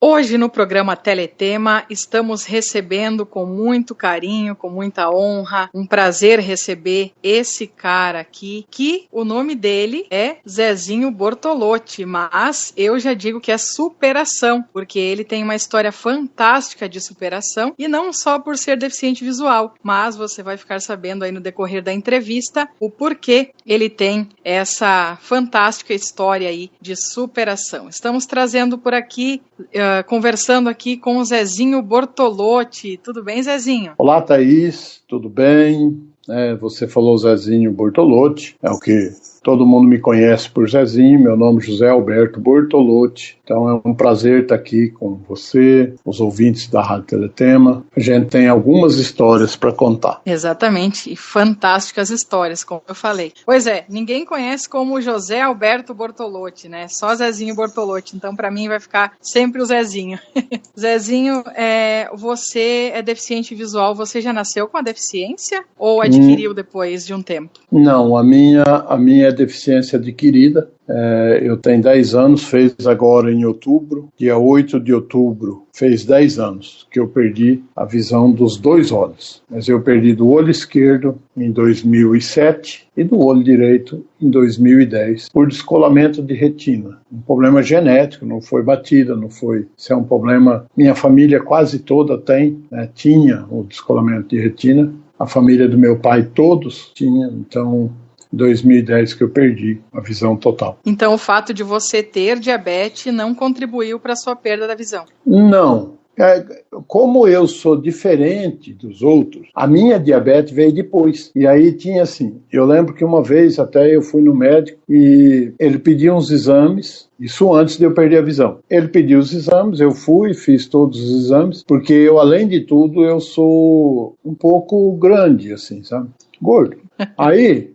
Hoje no programa Teletema estamos recebendo com muito carinho, com muita honra, um prazer receber esse cara aqui, que o nome dele é Zezinho Bortolotti, mas eu já digo que é superação, porque ele tem uma história fantástica de superação e não só por ser deficiente visual, mas você vai ficar sabendo aí no decorrer da entrevista o porquê ele tem essa fantástica história aí de superação. Estamos trazendo por aqui conversando aqui com o Zezinho Bortolotti. Tudo bem, Zezinho? Olá, Thaís. Tudo bem? Você falou Zezinho Bortolotti, é o que todo mundo me conhece por Zezinho. Meu nome é José Alberto Bortolotti. Então é um prazer estar aqui com você, os ouvintes da Rádio Teletema. A gente tem algumas histórias para contar. Exatamente, e fantásticas histórias, como eu falei. Pois é, ninguém conhece como José Alberto Bortolotti, né? Só Zezinho Bortolotti, então para mim vai ficar sempre o Zezinho. Zezinho, você é deficiente visual, você já nasceu com a deficiência ou adquiriu depois de um tempo? Não, a minha é deficiência adquirida. Eu tenho 10 anos, fez agora em outubro, dia 8 de outubro, fez 10 anos que eu perdi a visão dos dois olhos. Mas eu perdi do olho esquerdo em 2007 e do olho direito em 2010 por descolamento de retina. Um problema genético, não foi batida, não foi... Isso é um problema... Minha família quase toda tinha o descolamento de retina. A família do meu pai todos tinham, então... 2010 que eu perdi a visão total. Então o fato de você ter diabetes não contribuiu para a sua perda da visão? Não. Como eu sou diferente dos outros, a minha diabetes veio depois. E aí tinha assim, eu lembro que uma vez até eu fui no médico e ele pediu uns exames, isso antes de eu perder a visão. Ele pediu os exames, eu fui, fiz todos os exames, porque eu, além de tudo, eu sou um pouco grande, assim, sabe? Gordo. Aí,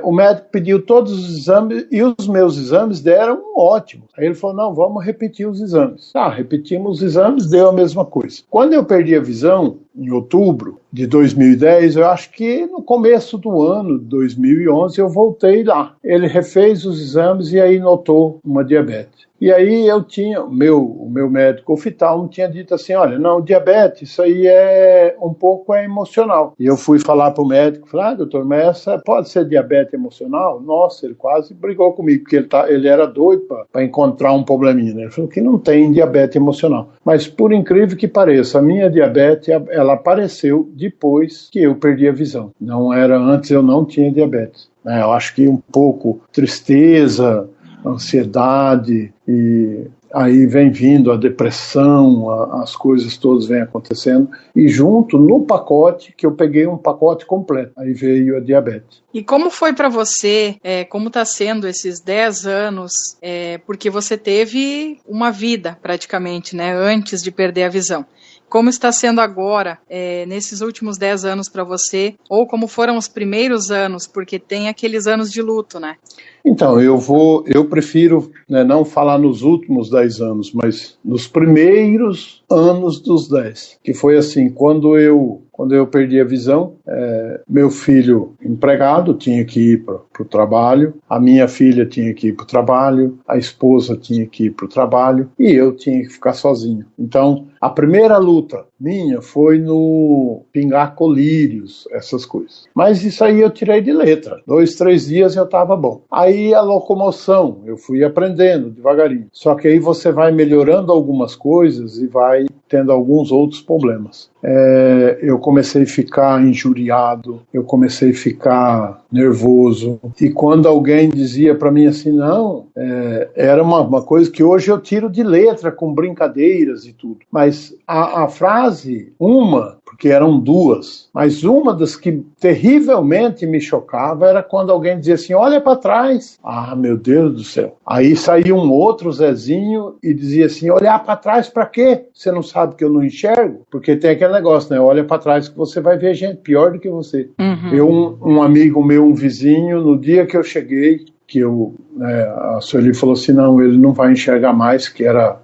o médico pediu todos os exames e os meus exames deram ótimo. Aí ele falou, não, vamos repetir os exames. Repetimos os exames, deu a mesma coisa. Quando eu perdi a visão, em outubro de 2010, eu acho que no começo do ano de 2011, eu voltei lá. Ele refez os exames e aí notou uma diabetes. E aí eu tinha, o meu médico oftalmo tinha dito assim, olha, não, diabetes, isso aí é um pouco emocional. E eu fui falar para o médico, falei, doutor, mas essa pode ser diabetes emocional? Nossa, ele quase brigou comigo, porque ele era doido para encontrar um probleminha, né? Ele falou que não tem diabetes emocional. Mas por incrível que pareça, a minha diabetes, ela apareceu depois que eu perdi a visão. Não era antes, eu não tinha diabetes. Eu acho que um pouco tristeza, ansiedade, e aí vem vindo a depressão, as coisas todas vêm acontecendo, e junto no pacote, que eu peguei um pacote completo, aí veio a diabetes. E como foi para você, como está sendo esses 10 anos, porque você teve uma vida praticamente, né, antes de perder a visão? Como está sendo agora, nesses últimos 10 anos para você, ou como foram os primeiros anos, porque tem aqueles anos de luto, né? Então, eu prefiro não falar nos últimos 10 anos, mas nos primeiros anos dos 10, que foi assim, quando eu perdi a visão, meu filho empregado tinha que ir para o trabalho, a minha filha tinha que ir para o trabalho, a esposa tinha que ir para o trabalho e eu tinha que ficar sozinho. Então, a primeira luta minha foi no pingar colírios, essas coisas. Mas isso aí eu tirei de letra. 2, 3 dias eu estava bom. Aí a locomoção, eu fui aprendendo devagarinho. Só que aí você vai melhorando algumas coisas e vai tendo alguns outros problemas. Eu comecei a ficar injuriado, eu comecei a ficar nervoso. E quando alguém dizia para mim assim, não, era uma coisa que hoje eu tiro de letra com brincadeiras e tudo. Mas a frase, porque eram duas, mas uma das que terrivelmente me chocava era quando alguém dizia assim, olha para trás. Ah, meu Deus do céu. Aí saía um outro Zezinho e dizia assim, olhar para trás para quê? Você não sabe que eu não enxergo? Porque tem aquele negócio, né? Olha para trás que você vai ver gente pior do que você. Uhum. Um amigo meu, um vizinho, no dia que eu cheguei, que a Sueli falou assim, não, ele não vai enxergar mais, que era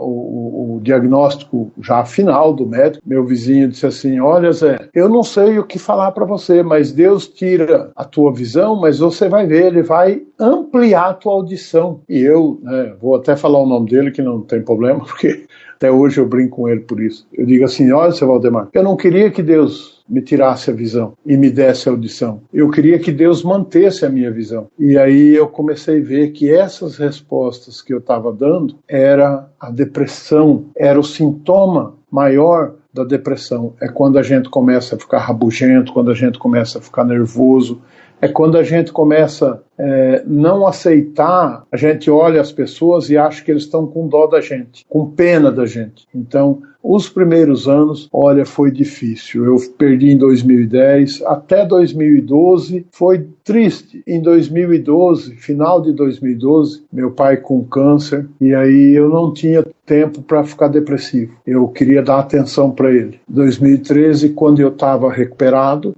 o diagnóstico já final do médico. Meu vizinho disse assim, olha Zé, eu não sei o que falar para você, mas Deus tira a tua visão, mas você vai ver, ele vai ampliar a tua audição. E eu, vou até falar o nome dele, que não tem problema, porque até hoje eu brinco com ele por isso. Eu digo assim, olha, seu Valdemar, eu não queria que Deus me tirasse a visão e me desse a audição. Eu queria que Deus mantesse a minha visão. E aí eu comecei a ver que essas respostas que eu estava dando era a depressão, era o sintoma maior da depressão. É quando a gente começa a ficar rabugento, quando a gente começa a ficar nervoso, é quando a gente começa a não aceitar, a gente olha as pessoas e acha que eles estão com dó da gente, com pena da gente. Então, os primeiros anos, olha, foi difícil. Eu perdi em 2010, até 2012 foi triste. Em 2012, final de 2012, meu pai com câncer, e aí eu não tinha tempo para ficar depressivo. Eu queria dar atenção para ele. Em 2013, quando eu estava recuperado,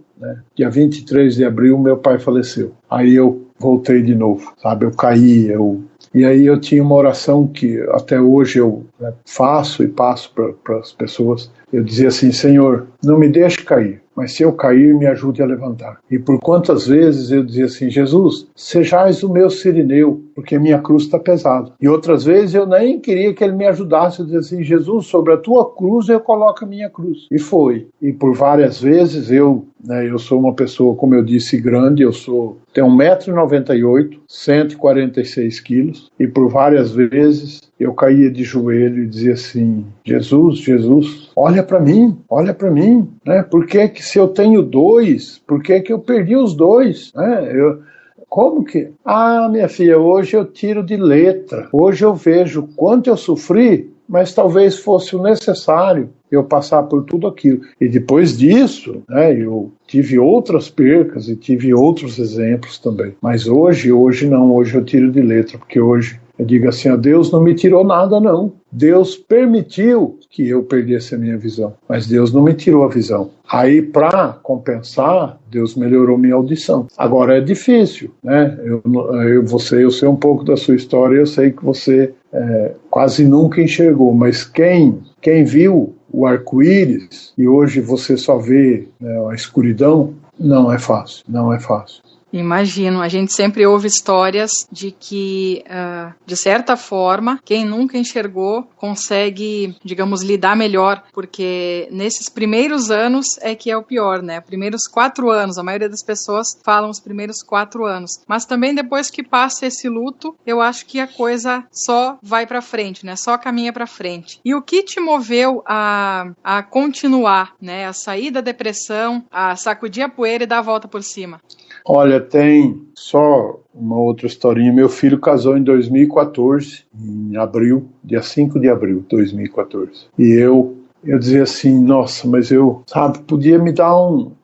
dia 23 de abril, meu pai faleceu. Aí eu voltei de novo, sabe? Eu caí, E aí eu tinha uma oração que até hoje eu faço e passo para as pessoas. Eu dizia assim, Senhor, não me deixe cair, mas se eu cair, me ajude a levantar. E por quantas vezes eu dizia assim, Jesus, sejais o meu sirineu, porque minha cruz está pesada. E outras vezes eu nem queria que ele me ajudasse. Eu dizia assim, Jesus, sobre a tua cruz eu coloco a minha cruz. E foi. E por várias vezes eu sou uma pessoa, como eu disse, grande, tenho 1,98 m, 146 quilos, e por várias vezes eu caía de joelho e dizia assim, Jesus, olha para mim, né? Por que que se eu tenho 2, por que que eu perdi os 2, né? Como que? Minha filha, hoje eu tiro de letra, hoje eu vejo quanto eu sofri, mas talvez fosse o necessário eu passar por tudo aquilo. E depois disso, eu tive outras percas e tive outros exemplos também. Mas hoje não, hoje eu tiro de letra, porque hoje eu digo assim, Deus não me tirou nada não. Deus permitiu que eu perdesse a minha visão, mas Deus não me tirou a visão. Aí, para compensar, Deus melhorou minha audição. Agora é difícil, né? Eu sei um pouco da sua história, eu sei que você quase nunca enxergou, mas quem viu o arco-íris e hoje você só vê a escuridão, não é fácil. Imagino, a gente sempre ouve histórias de que, de certa forma, quem nunca enxergou consegue, digamos, lidar melhor, porque nesses primeiros anos é que é o pior, né? Primeiros 4 anos, a maioria das pessoas falam os primeiros 4 anos, mas também depois que passa esse luto, eu acho que a coisa só vai pra frente, né? Só caminha pra frente. E o que te moveu a continuar, né? A sair da depressão, a sacudir a poeira e dar a volta por cima? Olha, tem só uma outra historinha. Meu filho casou em 2014, em abril, dia 5 de abril de 2014. E eu dizia assim, nossa, mas podia me dar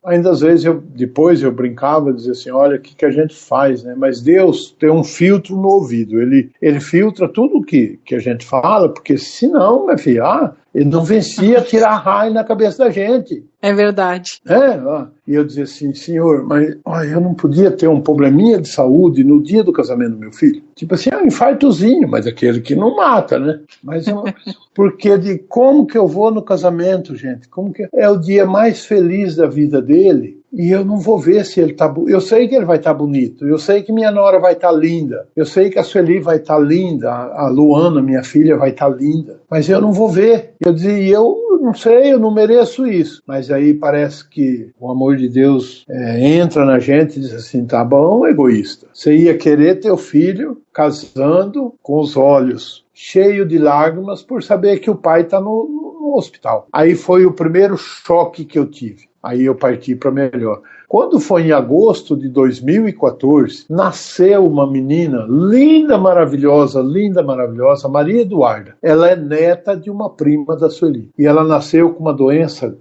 Ainda às vezes, depois eu brincava, dizia assim, olha, o que a gente faz, né? Mas Deus tem um filtro no ouvido, ele filtra tudo que a gente fala, porque senão, minha filha, ele não vencia tirar raio na cabeça da gente. É verdade. E eu dizia assim, Senhor, mas eu não podia ter um probleminha de saúde no dia do casamento do meu filho? Tipo assim, um infartozinho, mas aquele que não mata, né? Mas porque como que eu vou no casamento, gente? Como que é o dia mais feliz da vida dele? E eu não vou ver se ele tá bonito. Eu sei que ele vai estar bonito, eu sei que minha nora vai estar linda, eu sei que a Sueli vai estar linda, a Luana, minha filha, vai estar linda, mas eu não vou ver. Eu dizia, eu não sei, eu não mereço isso. Mas aí parece que o amor de Deus entra na gente e diz assim, tá bom, egoísta. Você ia querer teu filho casando com os olhos cheios de lágrimas por saber que o pai está no hospital. Aí foi o primeiro choque que eu tive. Aí eu parti para melhor. Quando foi em agosto de 2014, nasceu uma menina linda, maravilhosa, Maria Eduarda. Ela é neta de uma prima da Sueli. E ela nasceu com uma doença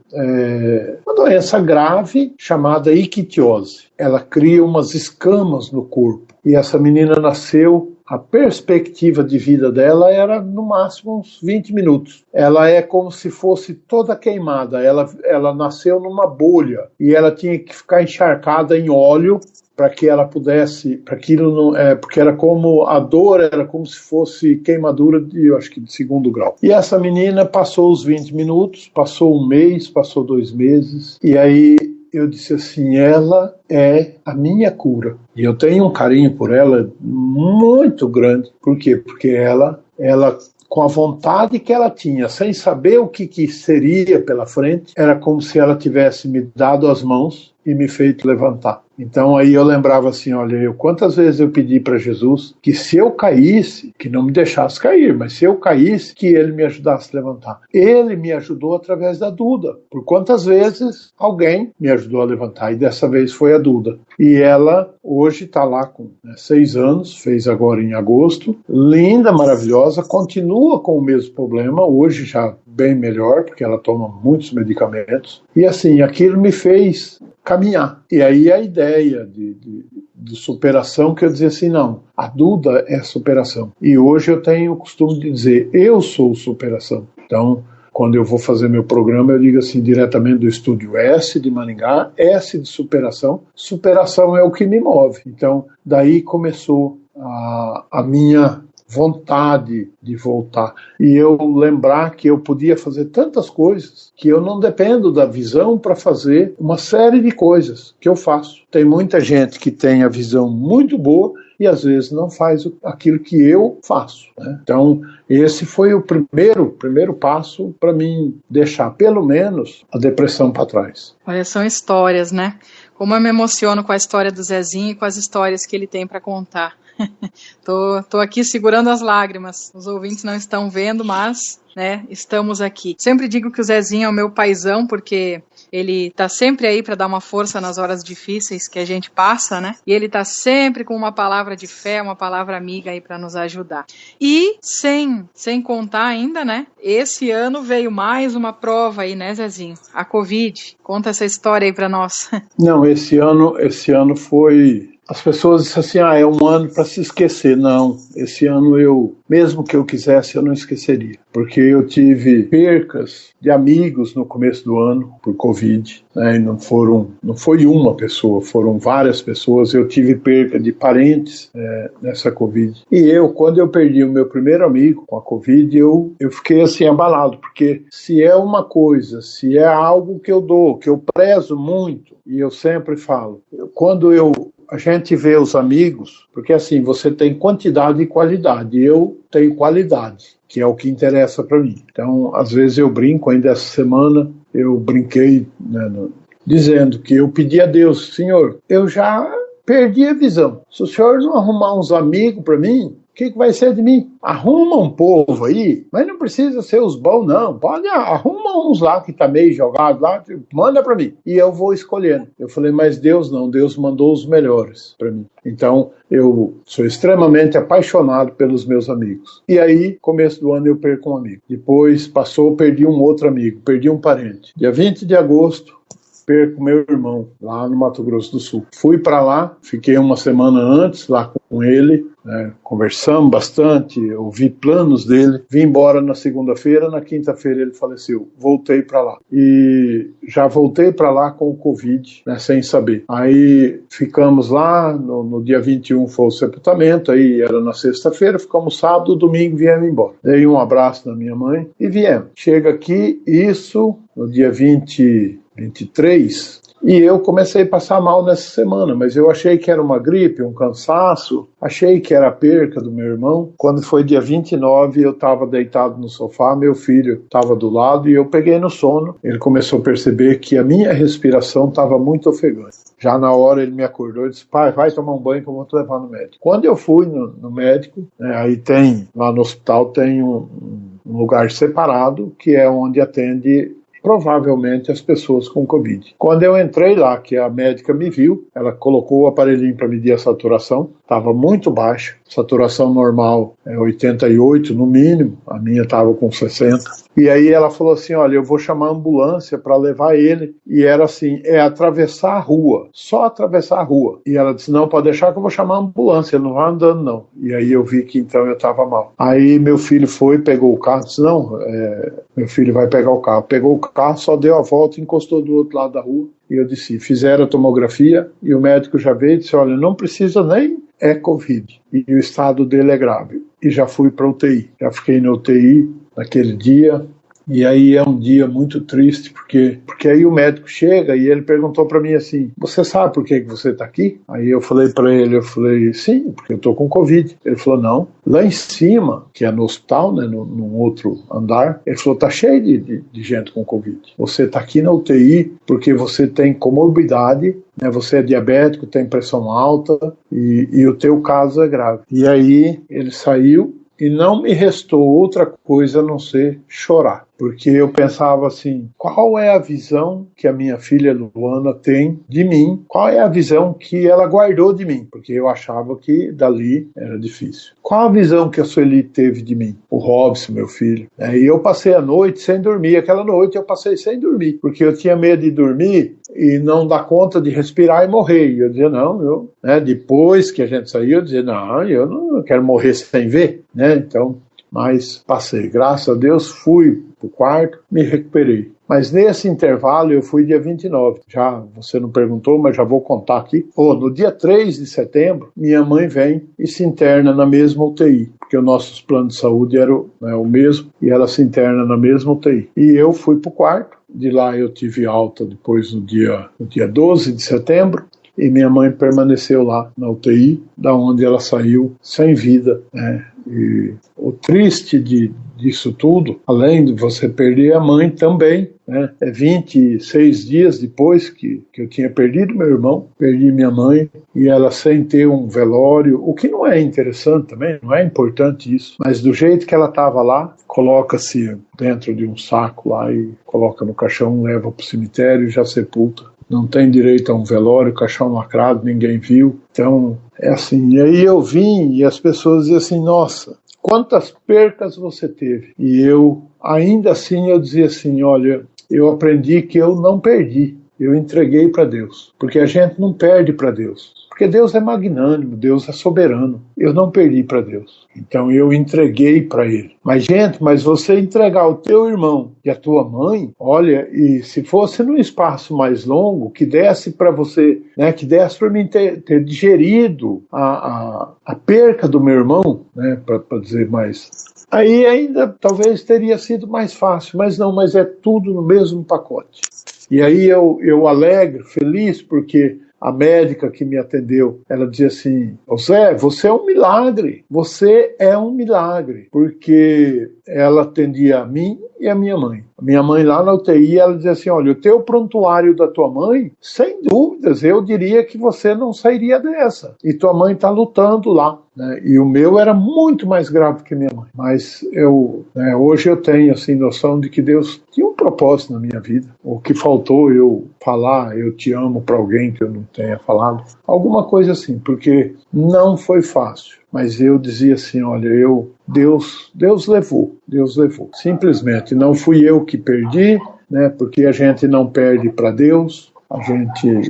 grave chamada ictiose. Ela cria umas escamas no corpo. E essa menina nasceu a perspectiva de vida dela era no máximo uns 20 minutos. Ela é como se fosse toda queimada, ela nasceu numa bolha e ela tinha que ficar encharcada em óleo para que ela pudesse, para aquilo não, porque era como a dor era como se fosse queimadura de, eu acho que de 2º grau. E essa menina passou os 20 minutos, passou um mês, passou 2 meses, e aí eu disse assim, ela é a minha cura. E eu tenho um carinho por ela muito grande. Por quê? Porque ela com a vontade que ela tinha, sem saber o que seria pela frente, era como se ela tivesse me dado as mãos e me feito levantar. Então aí eu lembrava assim, olha, quantas vezes eu pedi para Jesus que se eu caísse, que não me deixasse cair, mas se eu caísse, que ele me ajudasse a levantar. Ele me ajudou através da Duda. Por quantas vezes alguém me ajudou a levantar, e dessa vez foi a Duda. E ela hoje está lá com 6 anos, fez agora em agosto, linda, maravilhosa, continua com o mesmo problema, hoje já bem melhor, porque ela toma muitos medicamentos. E assim, aquilo me fez caminhar. E aí a ideia de superação, que eu dizia assim, não, a Duda é superação. E hoje eu tenho o costume de dizer, eu sou superação. Então, quando eu vou fazer meu programa, eu digo assim, diretamente do estúdio S de Maringá, S de superação. Superação é o que me move. Então, daí começou a minha vontade de voltar. E eu lembrar que eu podia fazer tantas coisas, que eu não dependo da visão para fazer uma série de coisas que eu faço. Tem muita gente que tem a visão muito boa e às vezes não faz aquilo que eu faço, né? Então, esse foi o primeiro passo para mim deixar, pelo menos, a depressão para trás. Olha, são histórias, né? Como eu me emociono com a história do Zezinho e com as histórias que ele tem para contar. Tô aqui segurando as lágrimas. Os ouvintes não estão vendo, mas, né, estamos aqui. Sempre digo que o Zezinho é o meu paizão, porque ele tá sempre aí para dar uma força nas horas difíceis que a gente passa, né? E ele tá sempre com uma palavra de fé, uma palavra amiga aí para nos ajudar. E sem contar ainda, né? Esse ano veio mais uma prova aí, né, Zezinho? A Covid. Conta essa história aí para nós. Não, esse ano foi... As pessoas dizem assim, é um ano para se esquecer. Não, esse ano mesmo que eu quisesse, eu não esqueceria. Porque eu tive percas de amigos no começo do ano por Covid, né? E não foi uma pessoa, foram várias pessoas. Eu tive perca de parentes nessa Covid. E quando eu perdi o meu primeiro amigo com a Covid, eu fiquei assim abalado, porque se é uma coisa, se é algo que eu dou, que eu prezo muito, e eu sempre falo, quando a gente vê os amigos, porque assim, você tem quantidade e qualidade, eu tenho qualidade, que é o que interessa para mim. Então, às vezes eu brinco, ainda essa semana eu brinquei, né, dizendo que eu pedi a Deus, Senhor, eu já perdi a visão, se o Senhor não arrumar uns amigos para mim, o que vai ser de mim? Arruma um povo aí, mas não precisa ser os bons, não. Arruma uns lá que tá meio jogado lá, manda para mim. E eu vou escolhendo. Eu falei, mas Deus não, Deus mandou os melhores para mim. Então, eu sou extremamente apaixonado pelos meus amigos. E aí, começo do ano, eu perco um amigo. Depois, perdi um outro amigo, perdi um parente. Dia 20 de agosto, perco meu irmão, lá no Mato Grosso do Sul. Fui para lá, fiquei uma semana antes lá com ele, né, conversamos bastante, ouvi planos dele, vim embora na segunda-feira, na quinta-feira ele faleceu, voltei para lá. E já voltei para lá com o Covid, né, sem saber. Aí ficamos lá, no dia 21 foi o sepultamento, aí era na sexta-feira, ficamos sábado, domingo viemos embora. Dei um abraço na minha mãe e viemos. Chega aqui, isso no dia 23, e eu comecei a passar mal nessa semana, mas eu achei que era uma gripe, um cansaço, achei que era a perca do meu irmão. Quando foi dia 29, eu estava deitado no sofá, meu filho estava do lado e eu peguei no sono. Ele começou a perceber que a minha respiração estava muito ofegante. Já na hora ele me acordou e disse, pai, vai tomar um banho que eu vou te levar no médico. Quando eu fui no médico, né, aí lá no hospital tem um lugar separado, que é onde atende provavelmente as pessoas com Covid. Quando eu entrei lá, que a médica me viu, ela colocou o aparelhinho para medir a saturação, estava muito baixa, saturação normal é 88 no mínimo, a minha estava com 60. E aí ela falou assim, olha, eu vou chamar a ambulância para levar ele. E era assim, é atravessar a rua, só atravessar a rua. E ela disse, não, pode deixar que eu vou chamar a ambulância, ele não vai andando não. E aí eu vi que então eu estava mal. Aí meu filho foi, pegou o carro, disse, não, meu filho vai pegar o carro. Pegou o carro, só deu a volta e encostou do outro lado da rua. E eu disse, fizeram a tomografia e o médico já veio e disse, olha, não precisa nem Covid. E o estado dele é grave. E já fui para UTI. Já fiquei na UTI naquele dia. E aí é um dia muito triste, porque aí o médico chega e ele perguntou para mim assim, você sabe por que você está aqui? Aí eu falei para ele, sim, porque eu estou com Covid. Ele falou, não, lá em cima, que é no hospital, né, num outro andar, ele falou, tá cheio de gente com Covid. Você está aqui na UTI porque você tem comorbidade, né, você é diabético, tem pressão alta e o teu caso é grave. E aí ele saiu e não me restou outra coisa a não ser chorar. Porque eu pensava assim, qual é a visão que a minha filha Luana tem de mim? Qual é a visão que ela guardou de mim? Porque eu achava que dali era difícil. Qual a visão que a Sueli teve de mim? O Robson, meu filho. E eu passei a noite sem dormir. Aquela noite eu passei sem dormir, porque eu tinha medo de dormir e não dar conta de respirar e morrer. E eu dizia, não, depois que a gente saiu, eu dizia, não, eu não quero morrer sem ver, né? Então, mas passei. Graças a Deus, fui pro quarto, me recuperei. Mas nesse intervalo eu fui dia 29. Já você não perguntou, mas já vou contar aqui. No dia 3 de setembro, minha mãe vem e se interna na mesma UTI, porque os nossos planos de saúde eram o mesmo, e ela se interna na mesma UTI. E eu fui pro quarto, de lá eu tive alta depois no dia 12 de setembro, e minha mãe permaneceu lá na UTI, da onde ela saiu sem vida, né? E o triste disso tudo, além de você perder a mãe também, né? 26 dias depois que eu tinha perdido meu irmão, perdi minha mãe, e ela sem ter um velório, o que não é interessante também, não é importante isso, mas do jeito que ela estava lá, coloca-se dentro de um saco lá e coloca no caixão, leva para o cemitério e já sepulta. Não tem direito a um velório, caixão lacrado, ninguém viu. Então, é assim. E aí eu vim e as pessoas diziam assim, nossa, quantas percas você teve? E eu, ainda assim, eu dizia assim, olha, eu aprendi que eu não perdi, eu entreguei para Deus. Porque a gente não perde para Deus. Porque Deus é magnânimo, Deus é soberano. Eu não perdi para Deus. Então eu entreguei para Ele. Mas, gente, você entregar o teu irmão e a tua mãe, olha, e se fosse num espaço mais longo, que desse para você, né, que desse para mim ter digerido a perca do meu irmão, né, para dizer mais. Aí ainda talvez teria sido mais fácil, mas não, mas é tudo no mesmo pacote. E aí eu alegro, feliz, porque a médica que me atendeu, ela dizia assim, Zé, você é um milagre, porque ela atendia a mim e a minha mãe. A minha mãe lá na UTI, ela dizia assim, olha, o teu prontuário da tua mãe, sem dúvidas, eu diria que você não sairia dessa. E tua mãe está lutando lá, né? E o meu era muito mais grave que minha mãe. Mas hoje eu tenho assim, noção de que Deus tinha um propósito na minha vida. O que faltou eu falar, eu te amo para alguém que eu não tenha falado. Alguma coisa assim, porque não foi fácil. Mas eu dizia assim, olha, Deus levou. Simplesmente, não fui eu que perdi, né? Porque a gente não perde para Deus.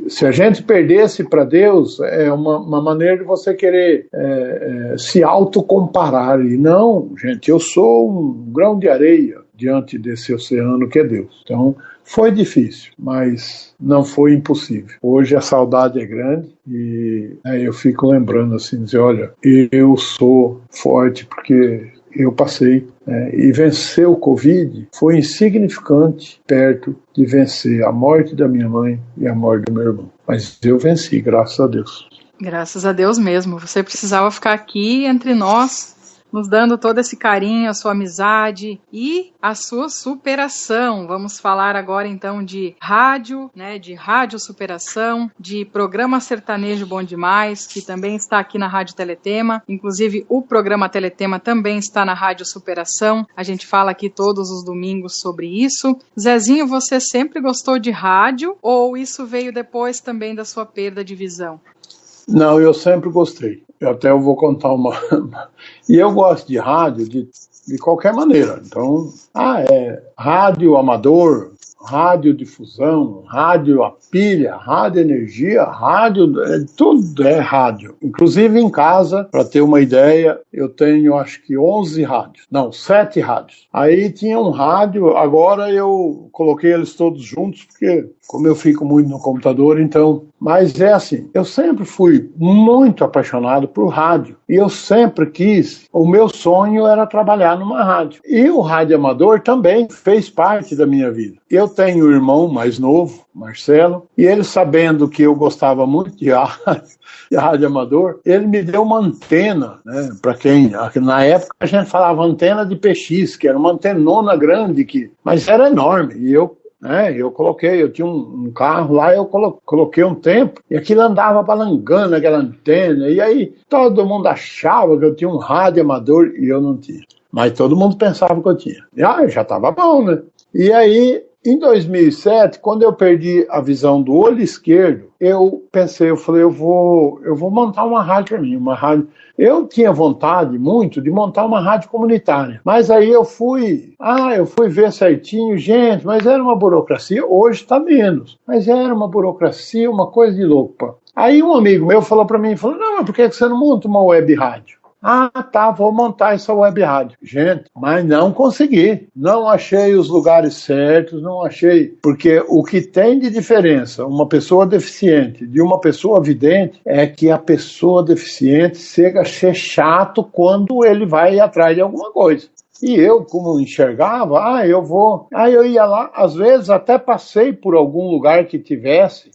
Se a gente perdesse para Deus, é uma maneira de você querer se autocomparar. E não, gente, eu sou um grão de areia diante desse oceano que é Deus. Então, foi difícil, mas não foi impossível. Hoje a saudade é grande e eu fico lembrando assim, dizer, olha, eu sou forte porque eu passei, e vencer o Covid foi insignificante perto de vencer a morte da minha mãe e a morte do meu irmão. Mas eu venci, graças a Deus. Graças a Deus mesmo. Você precisava ficar aqui entre nós, nos dando todo esse carinho, a sua amizade e a sua superação. Vamos falar agora então de rádio, né, de rádio superação, de programa sertanejo bom demais, que também está aqui na Rádio Teletema. Inclusive o programa Teletema também está na Rádio Superação. A gente fala aqui todos os domingos sobre isso. Zezinho, você sempre gostou de rádio ou isso veio depois também da sua perda de visão? Não, eu sempre gostei. até eu vou contar uma... E eu gosto de rádio de qualquer maneira. Então, rádio amador, rádio difusão, rádio a pilha, rádio energia, rádio, tudo é rádio. Inclusive em casa, para ter uma ideia, eu tenho acho que 11 rádios, não, 7 rádios. Aí tinha um rádio, agora eu coloquei eles todos juntos, porque como eu fico muito no computador, então... Mas é assim, eu sempre fui muito apaixonado por rádio. E eu sempre quis, o meu sonho era trabalhar numa rádio. E o rádio amador também fez parte da minha vida. Eu tenho um irmão mais novo, Marcelo, e ele sabendo que eu gostava muito de rádio amador, ele me deu uma antena, né, para quem, na época a gente falava antena de PX, que era uma antenona grande, mas era enorme, e eu coloquei, eu tinha um carro lá, eu coloquei um tempo, e aquilo andava balangando aquela antena, e aí todo mundo achava que eu tinha um rádio amador, e eu não tinha. Mas todo mundo pensava que eu tinha. E já estava bom, né? E aí, em 2007, quando eu perdi a visão do olho esquerdo, eu falei, eu vou montar uma rádio para mim, uma rádio. Eu tinha vontade muito de montar uma rádio comunitária, mas aí eu fui ver certinho, gente, mas era uma burocracia, hoje está menos, mas era uma burocracia, uma coisa de louco. Aí um amigo meu falou para mim, não, mas por que você não monta uma web rádio? Vou montar essa web rádio. Gente, mas não consegui. Não achei os lugares certos, não achei. Porque o que tem de diferença uma pessoa deficiente de uma pessoa vidente é que a pessoa deficiente chega a ser chato quando ele vai atrás de alguma coisa. E eu, como enxergava, eu vou. Aí eu ia lá, às vezes até passei por algum lugar que tivesse,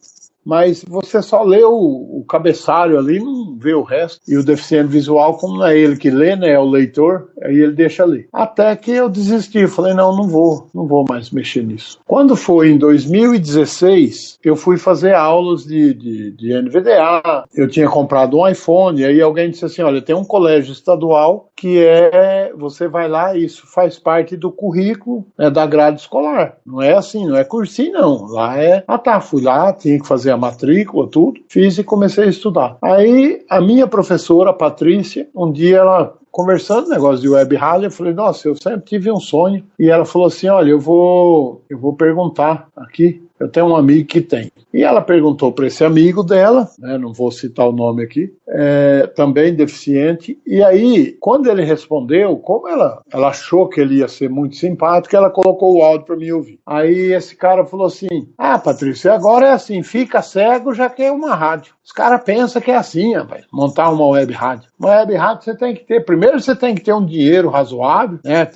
mas você só lê o cabeçalho ali, não vê o resto. E o deficiente visual, como não é ele que lê, né, é o leitor, aí ele deixa ler. Até que eu desisti, falei, não vou mais mexer nisso. Quando foi em 2016, eu fui fazer aulas de NVDA, eu tinha comprado um iPhone, aí alguém disse assim, olha, tem um colégio estadual que você vai lá, isso faz parte do currículo, né, da grade escolar. Não é assim, não é cursinho, não. Lá fui lá, tinha que fazer a matrícula, tudo, fiz e comecei a estudar. Aí a minha professora, Patrícia, um dia ela conversando negócio de web rádio, eu falei, nossa, eu sempre tive um sonho. E ela falou assim, olha, eu vou perguntar aqui, eu tenho um amigo que tem. E ela perguntou para esse amigo dela, né, não vou citar o nome aqui, também deficiente, e aí, quando ele respondeu, como ela achou que ele ia ser muito simpático, ela colocou o áudio para mim ouvir. Aí esse cara falou assim, Patrícia, agora é assim, fica cego já que é uma rádio. Os caras pensam que é assim, rapaz, montar uma web rádio. Uma web rádio você tem que ter, primeiro você tem que ter um dinheiro razoável, né,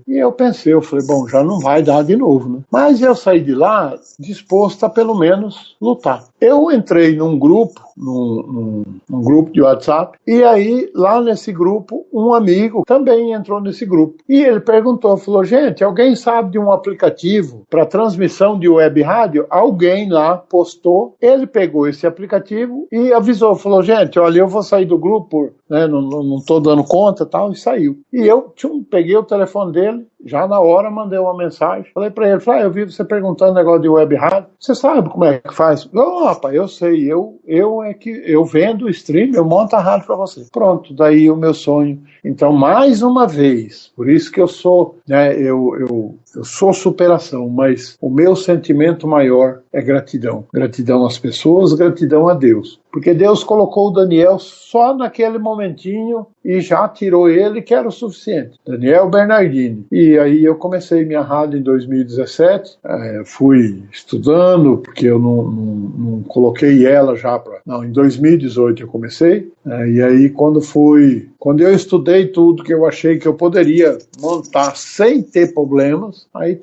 E eu falei, bom, já não vai dar de novo, né? Mas eu saí de lá disposto a pelo menos lutar. Eu entrei num grupo, num grupo de WhatsApp, e aí, lá nesse grupo, um amigo também entrou nesse grupo. E ele falou, gente, alguém sabe de um aplicativo para transmissão de web rádio? Alguém lá postou, ele pegou esse aplicativo e avisou, falou, gente, olha, eu vou sair do grupo, né, não estou dando conta e tal, e saiu. E eu peguei o telefone dele, já na hora mandei uma mensagem, falei pra ele, eu vi você perguntando negócio de web rádio, você sabe como é que faz? Não, rapaz, eu sei, eu vendo o stream, eu monto a rádio pra você. Pronto, daí o meu sonho. Então, mais uma vez, por isso que eu sou, né, eu sou superação, mas o meu sentimento maior é gratidão. Gratidão às pessoas, gratidão a Deus. Porque Deus colocou o Daniel só naquele momentinho e já tirou ele, que era o suficiente. Daniel Bernardini. E aí eu comecei minha rádio em 2017, fui estudando, porque eu não coloquei ela já para... Não, em 2018 eu comecei, e aí quando eu estudei tudo que eu achei que eu poderia montar sem ter problemas, aí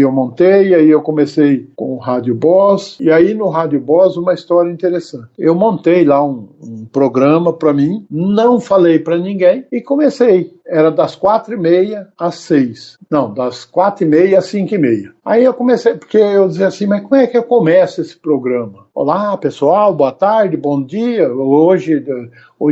eu montei, aí eu comecei com o Rádio Boss, e aí no Rádio Boss uma história interessante. Eu montei lá um programa para mim, não falei para ninguém e comecei. era das 4h30 às 6. Não, das 4h30 às 5h30. Aí eu comecei, porque eu dizia assim, mas como é que eu começo esse programa? Olá, pessoal, boa tarde, bom dia. Hoje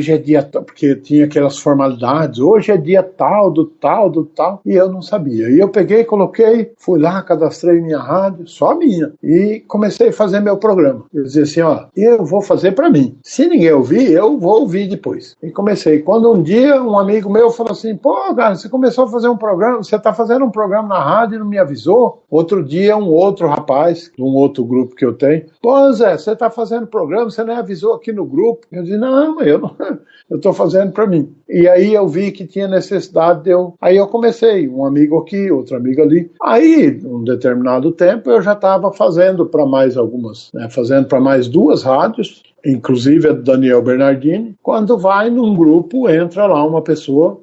é dia, porque tinha aquelas formalidades, hoje é dia tal, do tal, e eu não sabia. E eu peguei, coloquei, fui lá, cadastrei minha rádio, só minha, e comecei a fazer meu programa. Eu dizia assim, ó, eu vou fazer para mim. Se ninguém ouvir, eu vou ouvir depois. E comecei. Quando um dia um amigo meu falou assim, pô, cara, você começou a fazer um programa, você tá fazendo um programa na rádio e não me avisou? Outro dia, um outro rapaz, de um outro grupo que eu tenho, pô, Zé, você tá fazendo programa, você nem avisou aqui no grupo. Eu disse, não, eu estou fazendo para mim. E aí eu vi que tinha necessidade de eu... Aí eu comecei, um amigo aqui, outro amigo ali. Aí, um determinado tempo, eu já estava fazendo para mais algumas, né, fazendo para mais 2 rádios, inclusive a do Daniel Bernardini. Quando vai num grupo, entra lá uma pessoa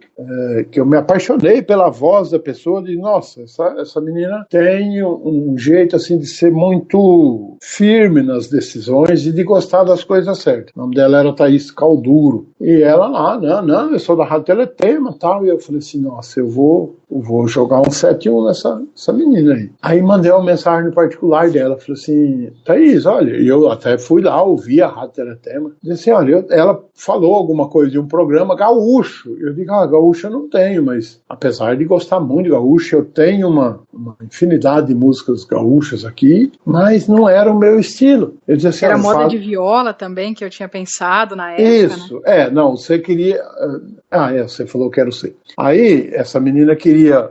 que eu me apaixonei pela voz da pessoa, de nossa, essa menina tem um jeito assim de ser muito firme nas decisões e de gostar das coisas certas. O nome dela era Thaís Calduro. E ela lá, não, eu sou da Rádio Teletema e tal. E eu falei assim, nossa, eu vou jogar um 7-1 nessa menina aí. Aí mandei uma mensagem particular dela, falei assim, Thaís, olha, eu até fui lá, ouvi a Rádio Teletema, disse assim, olha, ela falou alguma coisa de um programa gaúcho. Eu digo, gaúcho eu não tenho, mas apesar de gostar muito de gaúcho, eu tenho uma infinidade de músicas gaúchas aqui, mas não era o meu estilo. Eu disse assim, era moda de viola também, que eu tinha pensado na época, isso, né? Não, você queria... você falou que era o C. Aí, essa menina queria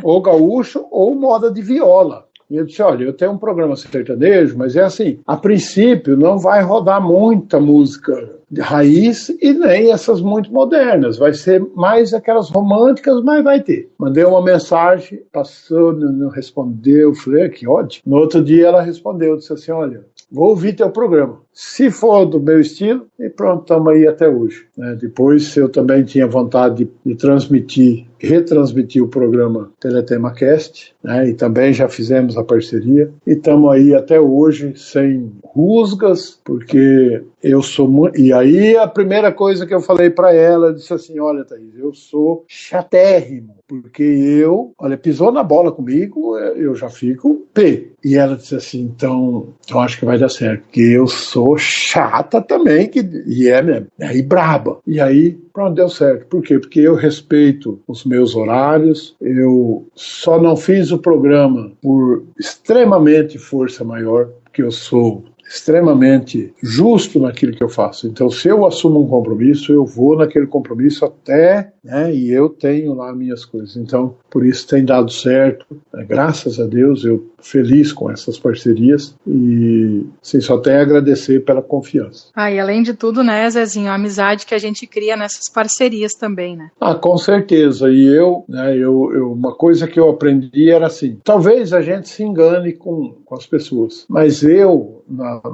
ou gaúcho ou moda de viola. E eu disse, olha, eu tenho um programa sertanejo, mas é assim, a princípio não vai rodar muita música de raiz e nem essas muito modernas, vai ser mais aquelas românticas, mas vai ter. Mandei uma mensagem, passou, não respondeu, falei, que ótimo. No outro dia ela respondeu, disse assim, olha, vou ouvir teu programa. Se for do meu estilo, e pronto, estamos aí até hoje. Né? Depois eu também tinha vontade de retransmitir o programa Teletema Cast, né? E também já fizemos a parceria. E estamos aí até hoje sem rusgas, porque eu sou muito... E aí a primeira coisa que eu falei para ela, disse assim, olha, Thaís, eu sou chatérrimo, porque olha, pisou na bola comigo, eu já fico P. E ela disse assim, então acho que vai dar certo, porque eu sou chata também, e é mesmo, e braba. E aí, pronto, deu certo. Por quê? Porque eu respeito os meus horários, eu só não fiz o programa por extremamente força maior, porque eu sou extremamente justo naquilo que eu faço. Então, se eu assumo um compromisso, eu vou naquele compromisso até, né, e eu tenho lá minhas coisas. Então, por isso tem dado certo, né, graças a Deus, eu feliz com essas parcerias e sim, só tenho a agradecer pela confiança. E além de tudo, né, Zezinho, a amizade que a gente cria nessas parcerias também, né? Com certeza. E uma coisa que eu aprendi era assim, talvez a gente se engane com as pessoas, mas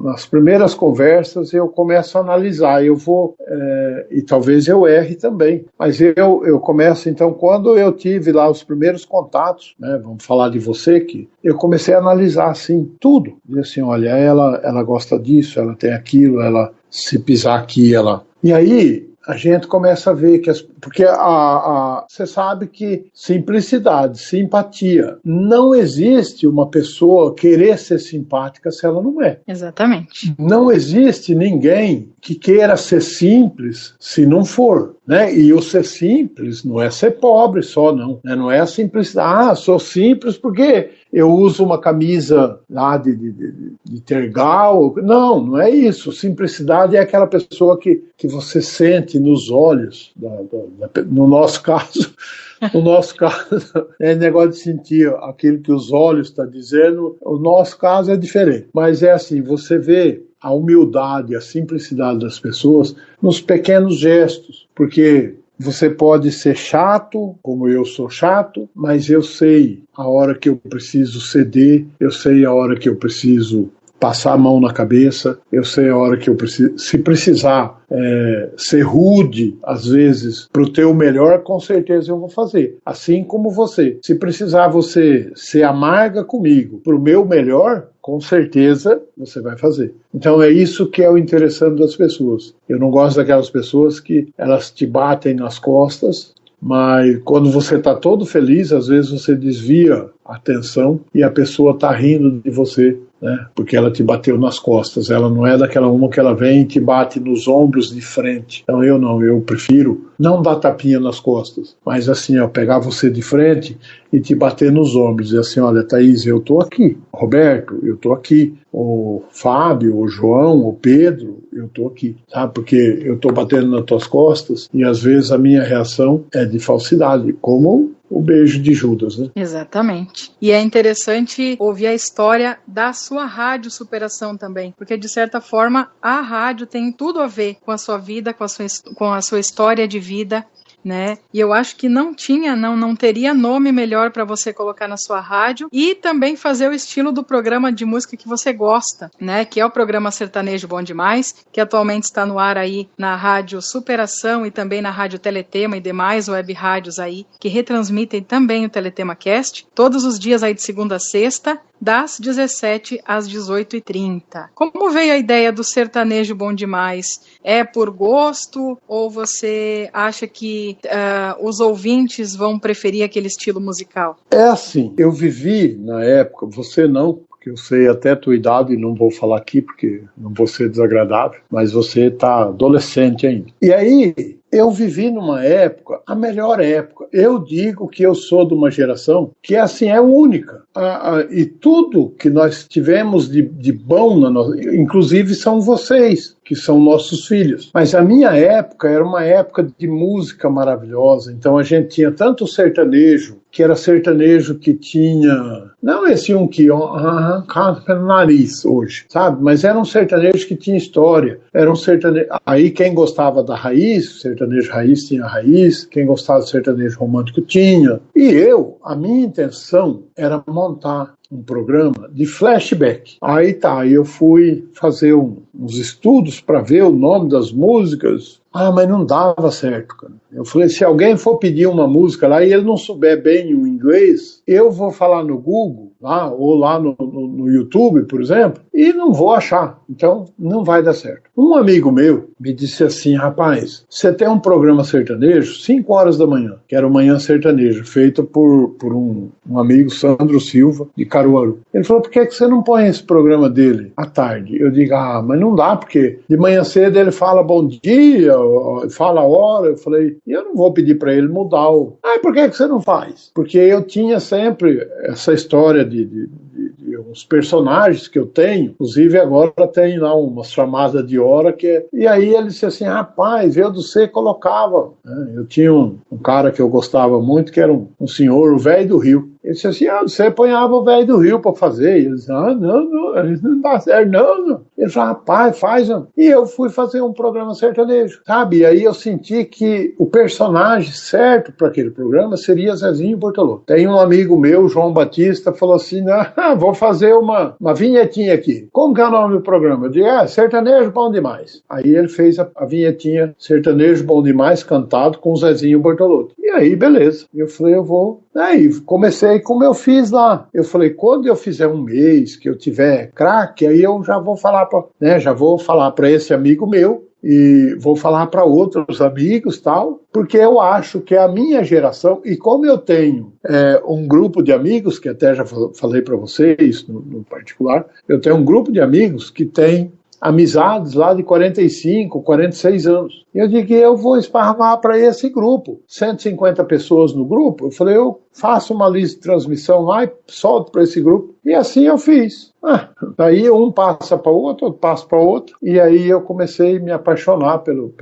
nas primeiras conversas eu começo a analisar, e talvez eu erre também, mas eu começo, então, quando eu tive lá os primeiros contatos, né, vamos falar de você, que eu comecei a analisar assim, tudo, e assim, olha, ela gosta disso, ela tem aquilo, ela se pisar aqui, e aí a gente começa a ver que porque você sabe que simplicidade, simpatia, não existe uma pessoa querer ser simpática se ela não é. Exatamente. Não existe ninguém que queira ser simples se não for, né? E o ser simples não é ser pobre só, não. Né? Não é a simplicidade. Sou simples porque eu uso uma camisa lá de tergal. Não é isso. Simplicidade é aquela pessoa que você sente nos olhos, no nosso caso, é negócio de sentir aquilo que os olhos estão dizendo. O nosso caso é diferente. Mas é assim, você vê a humildade, a simplicidade das pessoas nos pequenos gestos. Porque você pode ser chato, como eu sou chato, mas eu sei a hora que eu preciso ceder, eu sei a hora que eu preciso passar a mão na cabeça, eu sei a hora que eu preciso, se precisar ser rude, às vezes, para o teu melhor, com certeza eu vou fazer. Assim como você. Se precisar você ser amarga comigo para o meu melhor, com certeza você vai fazer. Então é isso que é o interessante das pessoas. Eu não gosto daquelas pessoas que elas te batem nas costas Mas quando você está todo feliz, às vezes você desvia a atenção e a pessoa está rindo de você, né? Porque ela te bateu nas costas. Ela não é daquela uma que ela vem e te bate nos ombros de frente. Então eu não, eu prefiro não dar tapinha nas costas, mas assim, ó, pegar você de frente e te bater nos ombros. E assim, olha, Thaís, eu tô aqui. Roberto, eu tô aqui. O Fábio, o João, o Pedro, eu tô aqui, sabe? Porque eu tô batendo nas tuas costas e às vezes a minha reação é de falsidade, como o beijo de Judas, né? Exatamente. E é interessante ouvir a história da sua rádio Superação também, porque de certa forma a rádio tem tudo a ver com a sua vida, com a sua história de vida, né? E eu acho que não teria nome melhor para você colocar na sua rádio e também fazer o estilo do programa de música que você gosta, né? Que é o programa Sertanejo Bom Demais, que atualmente está no ar aí na rádio Superação e também na rádio Teletema e demais web rádios aí que retransmitem também o Teletema Cast, todos os dias aí de segunda a sexta, das 17 às 18h30. Como veio a ideia do Sertanejo Bom Demais? É por gosto ou você acha que os ouvintes vão preferir aquele estilo musical? É assim, eu vivi na época, você não, porque eu sei até a tua idade e não vou falar aqui porque não vou ser desagradável, mas você está adolescente ainda. E aí, eu vivi numa época, a melhor época. Eu digo que eu sou de uma geração que assim é única. E tudo que nós tivemos de bom, inclusive são vocês, que são nossos filhos. Mas a minha época era uma época de música maravilhosa. Então a gente tinha tanto sertanejo, que era sertanejo que tinha... Não esse um que arrancado pelo nariz hoje, sabe? Mas era um sertanejo que tinha história. Era um sertanejo... Aí quem gostava da raiz, sertanejo raiz tinha raiz, quem gostava de sertanejo romântico tinha. E a minha intenção era montar um programa de flashback. Aí eu fui fazer uns estudos para ver o nome das músicas. Mas não dava certo, cara. Eu falei, se alguém for pedir uma música lá e ele não souber bem o inglês, eu vou falar no Google, lá, ou lá no YouTube, por exemplo, e não vou achar. Então, não vai dar certo. Um amigo meu me disse assim, rapaz, você tem um programa sertanejo, 5 horas da manhã, que era o Manhã Sertanejo, feito por um amigo, Sandro Silva, de Caruaru. Ele falou, por que você não põe esse programa dele à tarde? Eu digo, mas não dá, porque de manhã cedo ele fala bom dia, fala a hora. Eu falei, eu não vou pedir para ele mudar por que você não faz? Porque eu tinha sempre essa história de uns personagens que eu tenho, inclusive agora tem lá uma chamada de hora que é... E aí ele disse assim, rapaz, eu do C colocava, né? Eu tinha um cara que eu gostava muito, que era um senhor, o velho do Rio. Ele disse assim, você apanhava o velho do Rio para fazer. E ele disse, não dá certo, não. Ele falou, rapaz, faz. E eu fui fazer um programa sertanejo, sabe? E aí eu senti que o personagem certo para aquele programa seria Zezinho Bortolotto. Tem um amigo meu, João Batista, falou assim, vou fazer uma vinhetinha aqui. Como que é o nome do programa? Eu digo, Sertanejo Bom Demais. Aí ele fez a vinhetinha Sertanejo Bom Demais, cantado com o Zezinho Bortolotto. E aí, beleza. Eu falei, eu vou... Aí comecei como eu fiz lá. Eu falei, quando eu fizer um mês que eu tiver craque, aí eu já vou falar para esse amigo meu e vou falar para outros amigos, tal, porque eu acho que a minha geração, e como eu tenho um grupo de amigos, que até já falei para vocês no particular, eu tenho um grupo de amigos que tem amizades lá de 45, 46 anos. E eu digo que eu vou esparramar para esse grupo. 150 pessoas no grupo. Eu falei, eu faço uma lista de transmissão lá e solto para esse grupo. E assim eu fiz. Daí um passa para o outro passa para o outro. E aí eu comecei a me apaixonar pelo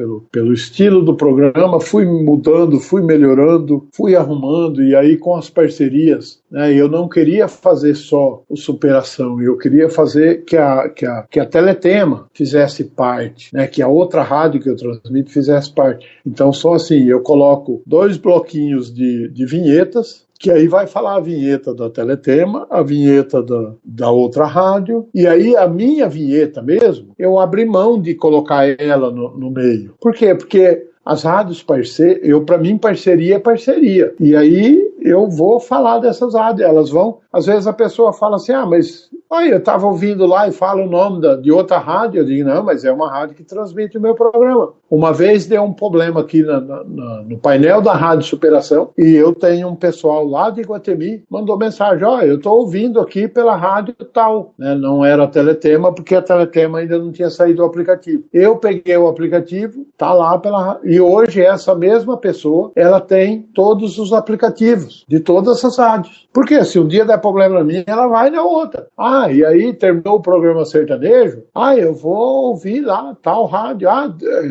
estilo do programa. Fui mudando, fui melhorando, fui arrumando. E aí com as parcerias, né, eu não queria fazer só o Superação. Eu queria fazer que a Teletema fizesse parte, né, que a outra rádio que eu transmito fizesse parte. Então só assim, eu coloco 2 bloquinhos de vinhetas, que aí vai falar a vinheta da Teletema, a vinheta da outra rádio, e aí a minha vinheta mesmo, eu abri mão de colocar ela no meio. Por quê? Porque as rádios para mim, parceria é parceria. E aí eu vou falar dessas rádios. Elas vão, às vezes a pessoa fala assim, mas olha, eu estava ouvindo lá e fala o nome de outra rádio. Eu digo, não, mas é uma rádio que transmite o meu programa. Uma vez deu um problema aqui no painel da Rádio Superação, e eu tenho um pessoal lá de Iguatemi, mandou mensagem, eu estou ouvindo aqui pela rádio tal, né? Não era a Teletema, porque a Teletema ainda não tinha saído do aplicativo. Eu peguei o aplicativo, tá lá e hoje essa mesma pessoa, ela tem todos os aplicativos de todas as rádios. Porque se um dia der problema na minha, ela vai na outra. E aí terminou o programa sertanejo, eu vou ouvir lá, tal rádio,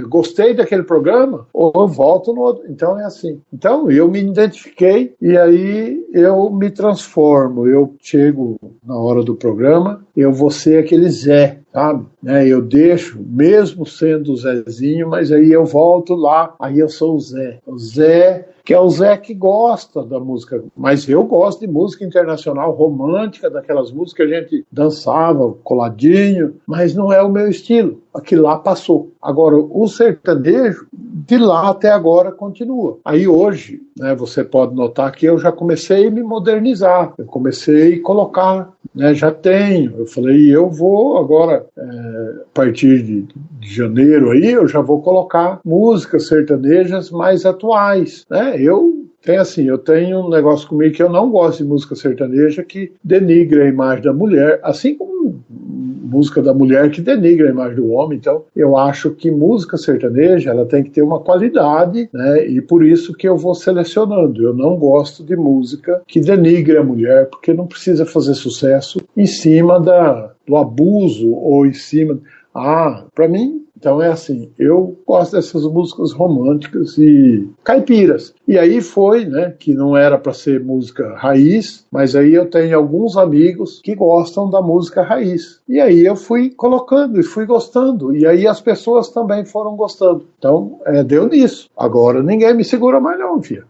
gostei daquele programa, ou eu volto no outro. Então é assim. Então eu me identifiquei e aí eu me transformo. Eu chego na hora do programa, eu vou ser aquele Zé, sabe? Eu deixo, mesmo sendo o Zezinho, mas aí eu volto lá, aí eu sou o Zé. O Zé, que é o Zé que gosta da música, mas eu gosto de música internacional romântica, daquelas músicas que a gente dançava, coladinho, mas não é o meu estilo. Aquilo lá passou. Agora, o sertanejo, de lá até agora, continua. Aí hoje, você pode notar que eu já comecei a me modernizar, eu comecei a colocar, já tenho, eu falei, eu vou agora, a partir de janeiro aí, eu já vou colocar músicas sertanejas mais atuais, eu tenho um negócio comigo que eu não gosto de música sertaneja que denigre a imagem da mulher, assim como música da mulher que denigra a imagem do homem. Então, eu acho que música sertaneja, ela tem que ter uma qualidade, e por isso que eu vou selecionando. Eu não gosto de música que denigre a mulher, porque não precisa fazer sucesso em cima do abuso ou em cima... para mim, então é assim, eu gosto dessas músicas românticas e caipiras. E aí foi, que não era para ser música raiz, mas aí eu tenho alguns amigos que gostam da música raiz. E aí eu fui colocando e fui gostando. E aí as pessoas também foram gostando. Então, deu nisso. Agora ninguém me segura mais não, filha.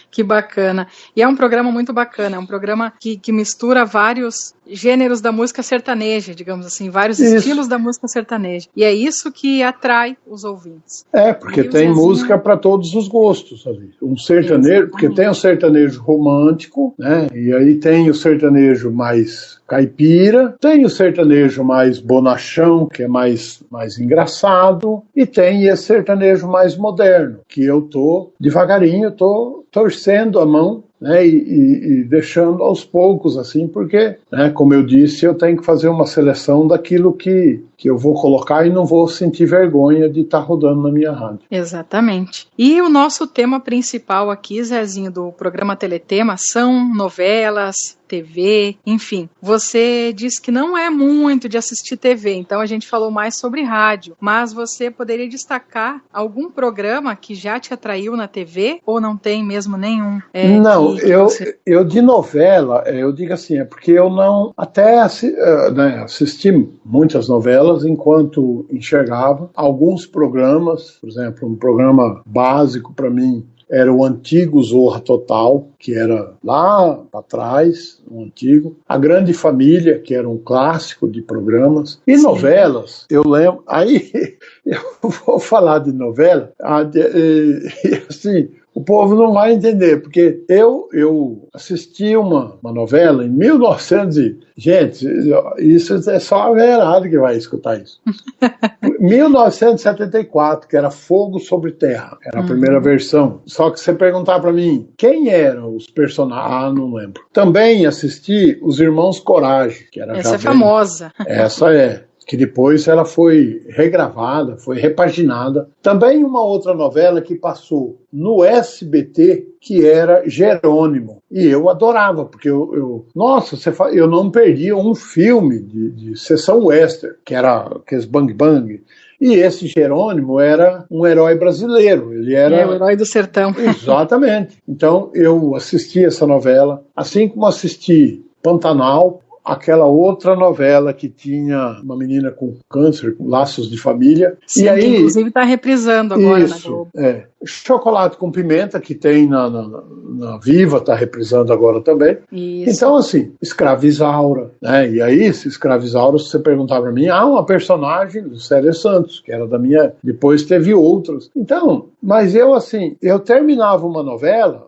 Que bacana. E é um programa muito bacana, é um programa que mistura vários gêneros da música sertaneja, digamos assim, vários estilos da música sertaneja. E é isso que atrai os ouvintes. Porque tem música para todos os gostos ali. Um sertanejo, porque tem o sertanejo romântico, e aí tem o sertanejo mais caipira, tem o sertanejo mais bonachão, que é mais engraçado, e tem esse sertanejo mais moderno, que eu tô devagarinho, tô torcendo a mão, e deixando aos poucos, assim, porque, como eu disse, eu tenho que fazer uma seleção daquilo que eu vou colocar e não vou sentir vergonha de estar rodando na minha rádio. Exatamente. E o nosso tema principal aqui, Zezinho, do programa Teletema, são novelas, TV, enfim. Você disse que não é muito de assistir TV, então a gente falou mais sobre rádio, mas você poderia destacar algum programa que já te atraiu na TV ou não tem mesmo nenhum? Não, eu de novela, eu digo assim, porque eu não, até assisti muitas novelas enquanto enxergava alguns programas, por exemplo, um programa básico para mim era o antigo Zorra Total, que era lá para trás, o antigo. A Grande Família, que era um clássico de programas. E novelas, eu lembro... Aí, eu vou falar de novela, assim... O povo não vai entender, porque eu assisti uma novela em 1900 Gente, isso é só a velharada que vai escutar isso. 1974, que era Fogo sobre Terra, era a primeira versão. Só que você perguntar para mim, quem eram os personagens? Não lembro. Também assisti Os Irmãos Coragem, que era Essa é famosa. Essa é. Que depois ela foi regravada, foi repaginada. Também uma outra novela que passou no SBT, que era Jerônimo. E eu adorava, porque eu não perdia um filme de sessão western, que era aqueles Bang Bang. E esse Jerônimo era um herói brasileiro. Ele era o herói do sertão. Exatamente. Então eu assisti essa novela, assim como assisti Pantanal, aquela outra novela que tinha uma menina com câncer, com Laços de Família. Sim, e aí, que inclusive está reprisando agora na Globo. Chocolate com Pimenta, que tem na Viva, está reprisando agora também. Isso. Então, assim, Escravizaura, né? E aí, Escravizaura, se você perguntar para mim, uma personagem do Célia Santos, que era da minha... Depois teve outros. Então, mas eu, assim, eu terminava uma novela,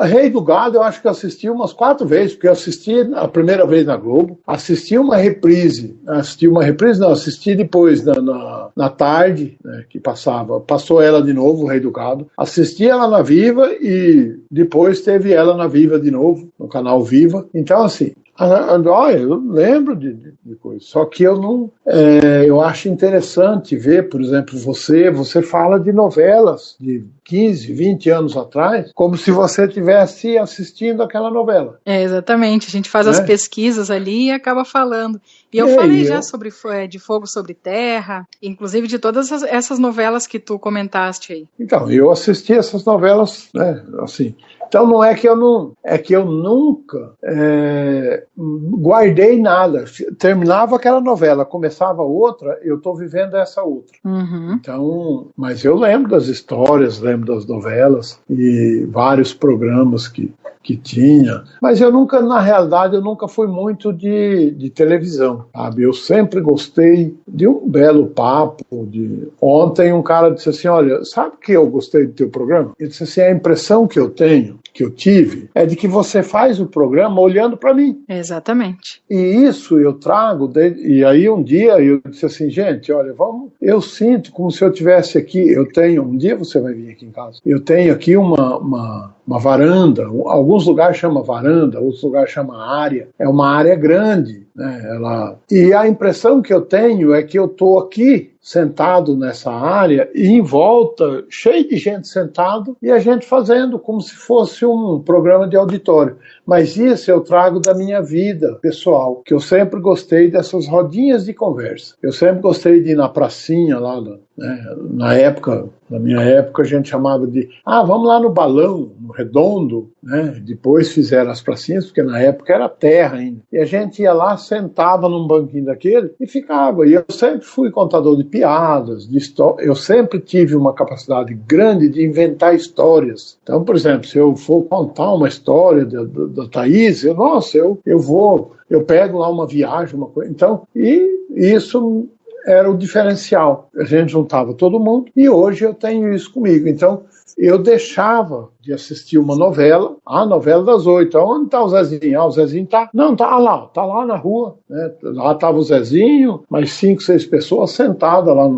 Rei do Gado, eu acho que eu assisti umas 4 vezes, porque eu assisti a primeira vez na Globo, assisti depois na tarde, né, que passou ela de novo, o Rei do Gado, assisti ela na Viva e depois teve ela na Viva de novo, no canal Viva. Então, assim, eu lembro de coisas, só que eu não... eu acho interessante ver, por exemplo, você fala de novelas de 15, 20 anos atrás, como se você estivesse assistindo aquela novela. Exatamente, a gente faz as pesquisas ali e acaba falando. E eu falei já sobre de Fogo sobre Terra, inclusive de todas essas novelas que tu comentaste aí. Então, eu assisti essas novelas, né, assim... Então não é que eu não, é que eu nunca guardei nada. Terminava aquela novela, começava outra, eu estou vivendo essa outra. Uhum. Então, mas eu lembro das histórias, lembro das novelas e vários programas que tinha, mas eu nunca, na realidade, eu nunca fui muito de televisão, sabe? Eu sempre gostei de um belo papo. Ontem um cara disse assim, olha, sabe que eu gostei do teu programa? Ele disse assim, a impressão que eu tive, é de que você faz o programa olhando para mim. Exatamente. E isso eu trago, e aí um dia eu disse assim, gente, olha, eu sinto como se eu estivesse aqui, um dia você vai vir aqui em casa, eu tenho aqui uma varanda, alguns lugares chamam varanda, outros lugares chamam área, é uma área grande, né? E a impressão que eu tenho é que eu estou aqui sentado nessa área e em volta, cheio de gente sentado e a gente fazendo como se fosse um programa de auditório. Mas isso eu trago da minha vida pessoal, que eu sempre gostei dessas rodinhas de conversa. Eu sempre gostei de ir na pracinha lá, né? Na minha época a gente chamava de, vamos lá no Balão, no Redondo, né? Depois fizeram as pracinhas, porque na época era terra ainda. E a gente ia lá, sentava num banquinho daquele e ficava. E eu sempre fui contador de piadas, de história. Eu sempre tive uma capacidade grande de inventar histórias. Então, por exemplo, se eu for contar uma história da Thaís, eu pego lá uma viagem, uma coisa. Então, e isso era o diferencial. A gente juntava todo mundo e hoje eu tenho isso comigo. Então, eu deixava de assistir uma novela, a novela das 8. Onde está o Zezinho? O Zezinho tá... Não, tá lá na rua. Né? Lá estava o Zezinho, mais 5, 6 pessoas sentadas lá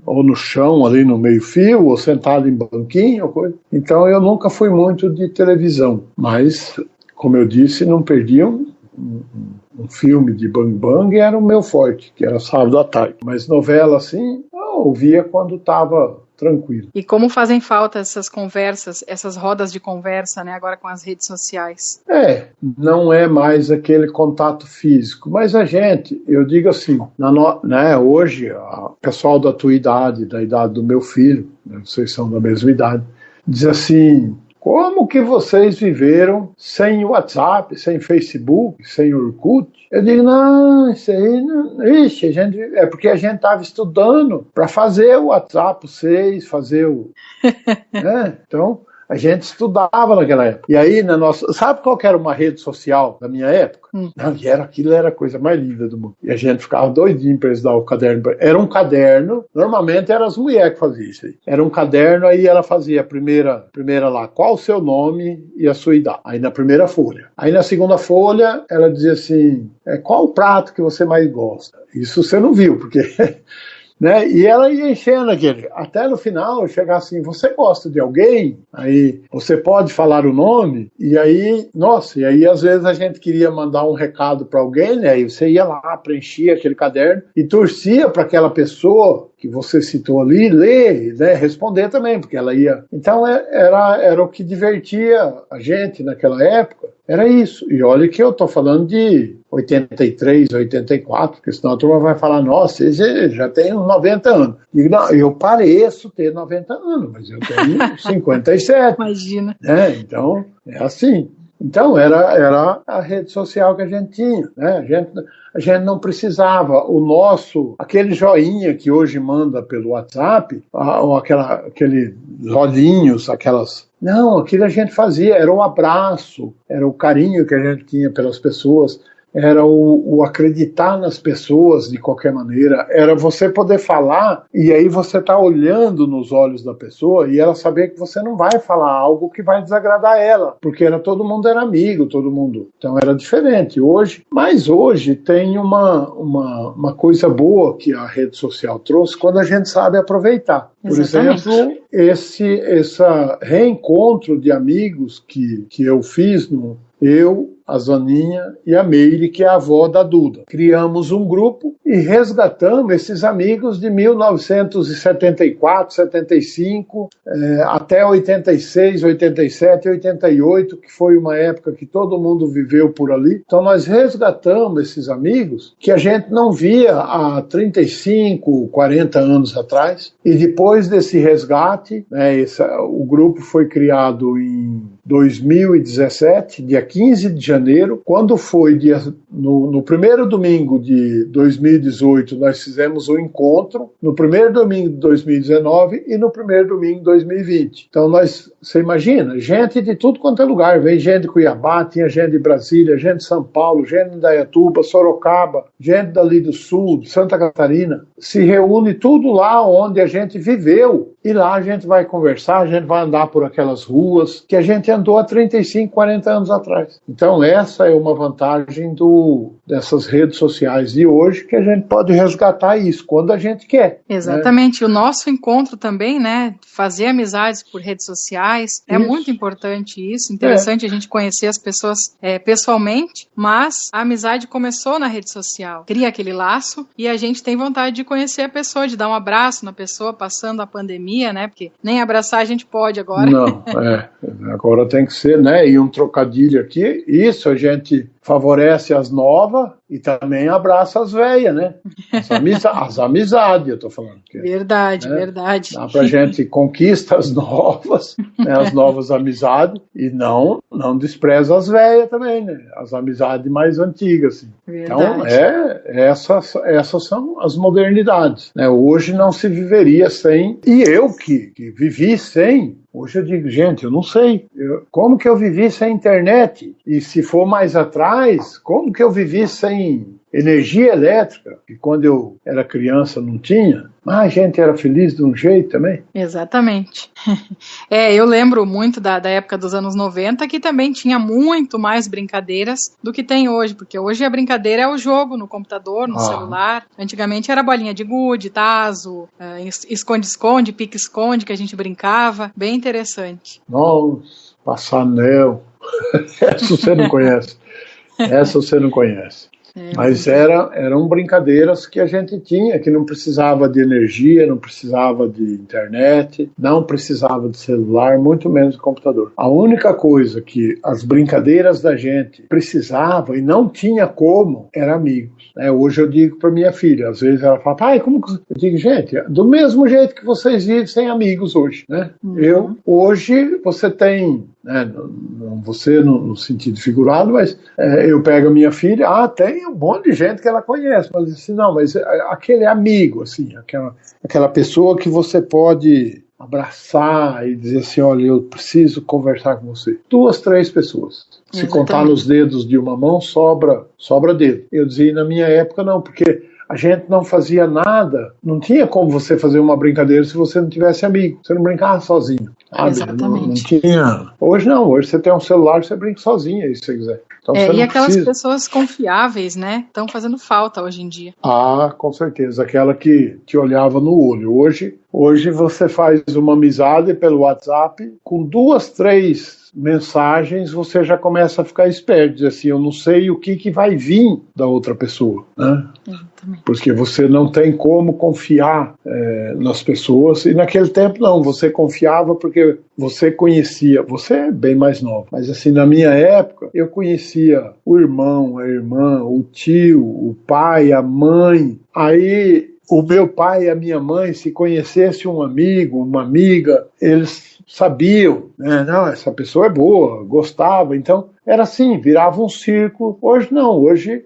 ou no chão, ali no meio-fio, ou sentado em banquinho, ou coisa. Então, eu nunca fui muito de televisão. Mas, como eu disse, não perdia um filme de Bang Bang era o meu forte, que era Sábado à Tarde. Mas novela, assim, eu ouvia quando estava tranquilo. E como fazem falta essas conversas, essas rodas de conversa, né, agora com as redes sociais? Não é mais aquele contato físico, mas eu digo assim, né, hoje, o pessoal da tua idade, da idade do meu filho, né, vocês são da mesma idade, diz assim, como que vocês viveram sem WhatsApp, sem Facebook, sem Orkut? Eu digo, não, isso aí não. É porque a gente estava estudando para fazer o WhatsApp 6, fazer o. Né? Então, a gente estudava naquela época. E aí, sabe qual que era uma rede social da minha época? Não, e aquilo era a coisa mais linda do mundo. E a gente ficava doidinho para eles dar o caderno. Era um caderno, normalmente eram as mulheres que faziam isso aí. Era um caderno, aí ela fazia a primeira lá, qual o seu nome e a sua idade. Aí na primeira folha. Aí na segunda folha, ela dizia assim, qual o prato que você mais gosta? Isso você não viu, porque... Né? E ela ia enchendo aquele. Até no final, chegar assim, você gosta de alguém? Aí você pode falar o nome? E aí, e aí às vezes a gente queria mandar um recado para alguém, né? E você ia lá, preenchia aquele caderno e torcia para aquela pessoa que você citou ali, ler, né? Responder também, porque ela ia... Então era o que divertia a gente naquela época. Era isso. E olha que eu tô falando de 83, 84, porque senão a turma vai falar, nossa, esse já tem uns 90 anos. E não, eu pareço ter 90 anos, mas eu tenho 57. Imagina. Então, é assim. Então, era a rede social que a gente tinha, né? A gente não precisava, aquele joinha que hoje manda pelo WhatsApp, ou aqueles olhinhos, não, aquilo a gente fazia, era o abraço, era o carinho que a gente tinha pelas pessoas, era o acreditar nas pessoas de qualquer maneira, era você poder falar e aí você tá olhando nos olhos da pessoa e ela saber que você não vai falar algo que vai desagradar ela, porque todo mundo era amigo, todo mundo. Então era diferente mas hoje tem uma coisa boa que a rede social trouxe quando a gente sabe aproveitar. Por exemplo, esse reencontro de amigos que eu fiz a Zaninha e a Meire, que é a avó da Duda. Criamos um grupo e resgatamos esses amigos de 1974, 75, até 86, 87, 88, que foi uma época que todo mundo viveu por ali. Então nós resgatamos esses amigos que a gente não via há 35, 40 anos atrás. E depois desse resgate, o grupo foi criado em 2017, dia 15 de janeiro, quando foi no primeiro domingo de 2018, nós fizemos um encontro, no primeiro domingo de 2019 e no primeiro domingo de 2020. Então você imagina, gente de tudo quanto é lugar, vem gente de Cuiabá, tinha gente de Brasília, gente de São Paulo, gente de Indaiatuba, Sorocaba, gente dali do Sul, de Santa Catarina, se reúne tudo lá onde a gente viveu. E lá a gente vai conversar, a gente vai andar por aquelas ruas que a gente andou há 35, 40 anos atrás. Então essa é uma vantagem dessas redes sociais de hoje, que a gente pode resgatar isso quando a gente quer. Exatamente. Né? O nosso encontro também, né? Fazer amizades por redes sociais, é muito importante isso. Interessante a gente conhecer as pessoas pessoalmente, mas a amizade começou na rede social. Cria aquele laço e a gente tem vontade de conhecer a pessoa, de dar um abraço na pessoa passando a pandemia, né? Porque nem abraçar a gente pode agora. Não, agora tem que ser, né? E um trocadilho aqui, isso a gente favorece as novas e também abraça as velhas, né? As amizades, eu tô falando. Verdade. Dá pra gente conquista as novas, né? As novas amizades e não despreza as velhas também, né? As amizades mais antigas, assim. Então, essas são as modernidades, né? Hoje não se viveria sem, e eu que vivi sem. Hoje eu digo, gente, eu não sei. Como que eu vivi sem internet? E se for mais atrás, como que eu vivi sem energia elétrica? Que quando eu era criança não tinha. Mas a gente era feliz de um jeito também. Exatamente. Eu lembro muito da época dos anos 90, que também tinha muito mais brincadeiras do que tem hoje, porque hoje a brincadeira é o jogo no computador, no celular. Antigamente era bolinha de gude, tazo, esconde-esconde, pique-esconde, que a gente brincava. Bem interessante. Nossa, passanel. Essa você não conhece. Mas eram brincadeiras que a gente tinha, que não precisava de energia, não precisava de internet, não precisava de celular, muito menos de computador. A única coisa que as brincadeiras da gente precisava e não tinha como, era amigos. Hoje eu digo para minha filha, às vezes ela fala, pai, como que... Eu digo, gente, do mesmo jeito que vocês vivem sem amigos hoje, né? Hoje você tem... não você no sentido figurado, mas eu pego a minha filha, tem um monte de gente que ela conhece, mas assim, não, mas aquele amigo, assim, aquela pessoa que você pode abraçar e dizer assim, olha, eu preciso conversar com você. 2, 3 pessoas. Se contar nos dedos de uma mão, sobra dedo. Eu dizia, na minha época não, porque a gente não fazia nada, não tinha como você fazer uma brincadeira se você não tivesse amigo, você não brincava sozinho. Não tinha. Hoje não, hoje você tem um celular, você brinca sozinho, se você quiser. Então, e aquelas pessoas confiáveis, né, estão fazendo falta hoje em dia. Com certeza, aquela que te olhava no olho. Hoje você faz uma amizade pelo WhatsApp, com 2, 3 mensagens você já começa a ficar esperto, diz assim, eu não sei o que vai vir da outra pessoa, né? Porque você não tem como confiar nas pessoas, e naquele tempo não, você confiava porque você conhecia, você é bem mais novo, mas assim, na minha época, eu conhecia o irmão, a irmã, o tio, o pai, a mãe, aí o meu pai e a minha mãe, se conhecesse um amigo, uma amiga, eles sabiam, né? Não, essa pessoa é boa, gostava, então era assim, virava um círculo. Hoje não, hoje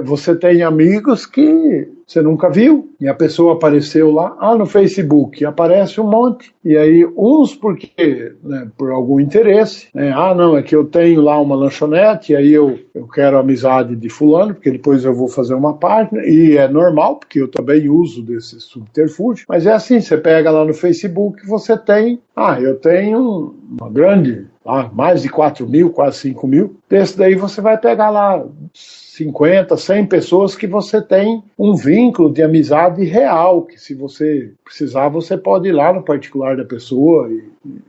você tem amigos que você nunca viu, e a pessoa apareceu lá, no Facebook, aparece um monte, e aí uns porque, né, por algum interesse, né, não, é que eu tenho lá uma lanchonete, e aí eu quero a amizade de fulano, porque depois eu vou fazer uma página, e é normal, porque eu também uso desse subterfúgio, mas é assim, você pega lá no Facebook, você tem, eu tenho uma grande, mais de 4 mil, quase 5 mil, desse daí você vai pegar lá 50, 100 pessoas que você tem um vínculo de amizade real, que se você precisar, você pode ir lá no particular da pessoa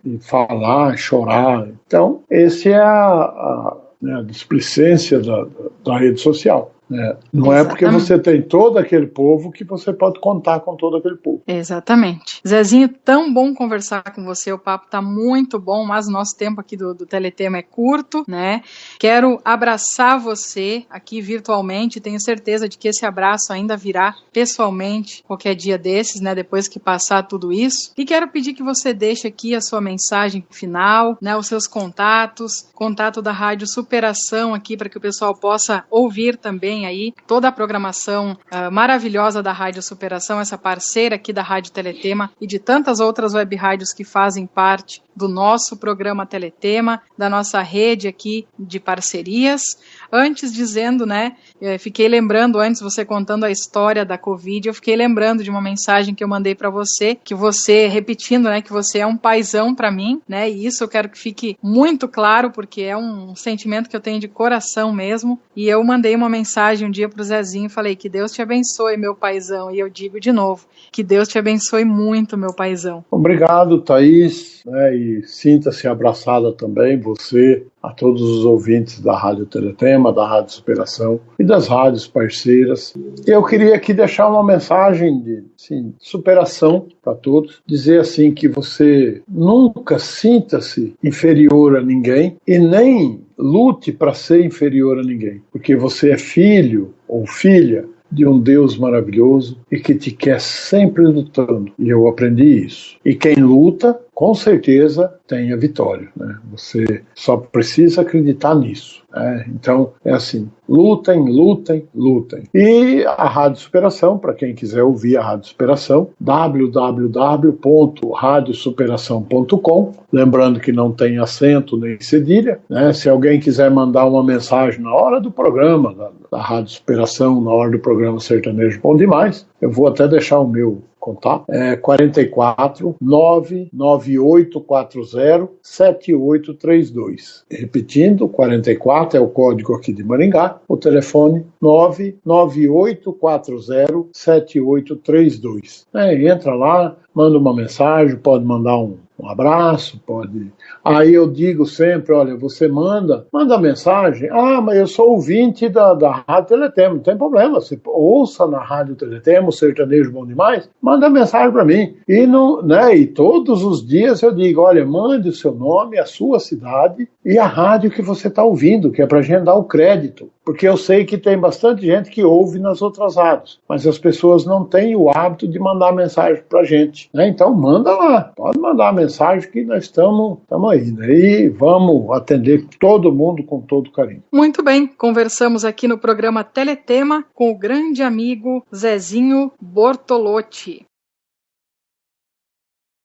e falar, chorar. Então, esse é a displicência da rede social. Não Exatamente. É porque você tem todo aquele povo que você pode contar com todo aquele povo. Exatamente. Zezinho, tão bom conversar com você, o papo tá muito bom, mas o nosso tempo aqui do Teletema é curto, né? Quero abraçar você aqui virtualmente, tenho certeza de que esse abraço ainda virá pessoalmente qualquer dia desses, né? Depois que passar tudo isso. E quero pedir que você deixe aqui a sua mensagem final, né? Os seus contatos, contato da Rádio Superação aqui para que o pessoal possa ouvir também aí toda a programação maravilhosa da Rádio Superação, essa parceira aqui da Rádio Teletema e de tantas outras web rádios que fazem parte do nosso programa Teletema, da nossa rede aqui de parcerias. Antes dizendo, né, fiquei lembrando, antes você contando a história da Covid, eu fiquei lembrando de uma mensagem que eu mandei para você, que você, repetindo, né, que você é um paizão para mim, né, e isso eu quero que fique muito claro, porque é um sentimento que eu tenho de coração mesmo, e eu mandei uma mensagem um dia pro Zezinho e falei, que Deus te abençoe, meu paizão, e eu digo de novo, que Deus te abençoe muito, meu paizão. Obrigado, Thaís, e sinta-se abraçada também, você, a todos os ouvintes da Rádio Teletema, da Rádio Superação e das rádios parceiras. Eu queria aqui deixar uma mensagem de superação para todos, dizer assim que você nunca sinta-se inferior a ninguém e nem lute para ser inferior a ninguém, porque você é filho ou filha de um Deus maravilhoso e que te quer sempre lutando. E eu aprendi isso. E quem luta, com certeza, tem a vitória, né? Você só precisa acreditar nisso. Então, é assim, lutem, lutem, lutem. E a Rádio Superação, para quem quiser ouvir a Rádio Superação, www.radiosuperação.com, lembrando que não tem acento nem cedilha, né? Se alguém quiser mandar uma mensagem na hora do programa, da Rádio Superação, na hora do programa Sertanejo Bom Demais, eu vou até deixar o meu contato, 44 99840 7832. Repetindo, 44 é o código aqui de Maringá, o telefone 99840 7832. Entra lá, manda uma mensagem, pode mandar um abraço, pode... Aí eu digo sempre, olha, você manda mensagem, mas eu sou ouvinte da Rádio Teletema, não tem problema, você ouça na Rádio Teletema, o Sertanejo Bom Demais, manda mensagem para mim. E todos os dias eu digo, olha, mande o seu nome, a sua cidade e a rádio que você está ouvindo, que é para a gente dar o crédito. Porque eu sei que tem bastante gente que ouve nas outras rádios, mas as pessoas não têm o hábito de mandar mensagem para a gente, né? Então manda lá, pode mandar mensagem que nós estamos aí, né? E vamos atender todo mundo com todo carinho. Muito bem, conversamos aqui no programa Teletema com o grande amigo Zezinho Bortolotti.